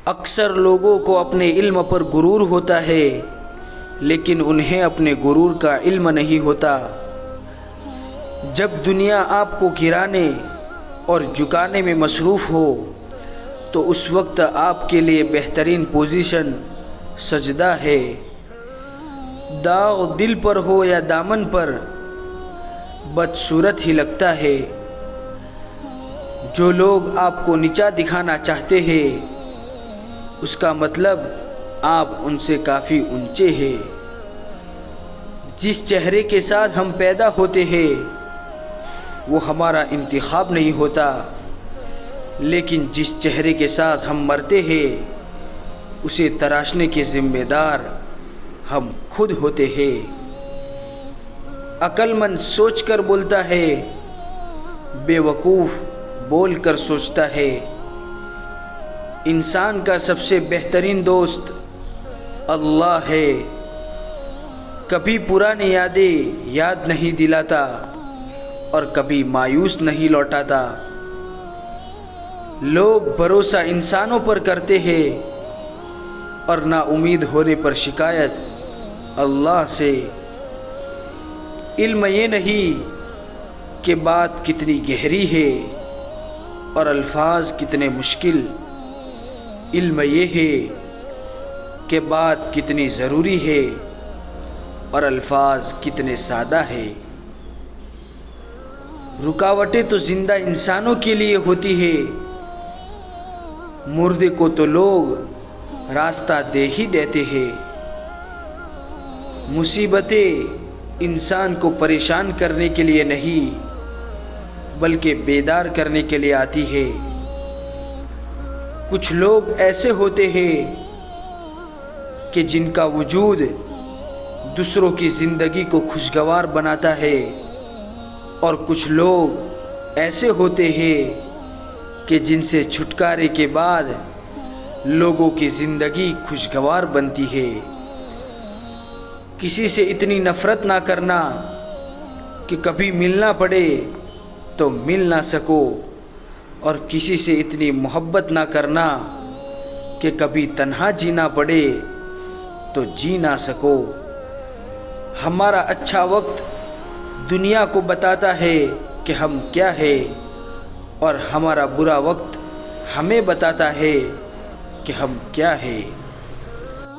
اکثر لوگوں کو اپنے علم پر غرور ہوتا ہے، لیکن انہیں اپنے غرور کا علم نہیں ہوتا۔ جب دنیا آپ کو گرانے اور جھکانے میں مصروف ہو تو اس وقت آپ کے لیے بہترین پوزیشن سجدہ ہے۔ داغ دل پر ہو یا دامن پر، بدصورت ہی لگتا ہے۔ جو لوگ آپ کو نیچا دکھانا چاہتے ہیں، اس کا مطلب آپ ان سے کافی اونچے ہیں۔ جس چہرے کے ساتھ ہم پیدا ہوتے ہیں وہ ہمارا انتخاب نہیں ہوتا، لیکن جس چہرے کے ساتھ ہم مرتے ہیں اسے تراشنے کے ذمہ دار ہم خود ہوتے ہیں۔ عقل مند سوچ کر بولتا ہے، بے وقوف بول کر سوچتا ہے۔ انسان کا سب سے بہترین دوست اللہ ہے۔ کبھی پرانی یادیں یاد نہیں دلاتا اور کبھی مایوس نہیں لوٹاتا۔ لوگ بھروسہ انسانوں پر کرتے ہیں اور نا امید ہونے پر شکایت اللہ سے۔ علم یہ نہیں کہ بات کتنی گہری ہے اور الفاظ کتنے مشکل، علم یہ ہے کہ بات کتنی ضروری ہے اور الفاظ کتنے سادہ ہے۔ رکاوٹیں تو زندہ انسانوں کے لیے ہوتی ہے، مردے کو تو لوگ راستہ دے ہی دیتے ہیں۔ مصیبتیں انسان کو پریشان کرنے کے لیے نہیں بلکہ بیدار کرنے کے لیے آتی ہے۔ کچھ لوگ ایسے ہوتے ہیں کہ جن کا وجود دوسروں کی زندگی کو خوشگوار بناتا ہے، اور کچھ لوگ ایسے ہوتے ہیں کہ جن سے چھٹکارے کے بعد لوگوں کی زندگی خوشگوار بنتی ہے۔ کسی سے اتنی نفرت نہ کرنا کہ کبھی ملنا پڑے تو مل نہ سکو، اور کسی سے اتنی محبت نہ کرنا کہ کبھی تنہا جینا پڑے تو جی نہ سکو۔ ہمارا اچھا وقت دنیا کو بتاتا ہے کہ ہم کیا ہے، اور ہمارا برا وقت ہمیں بتاتا ہے کہ ہم کیا ہے۔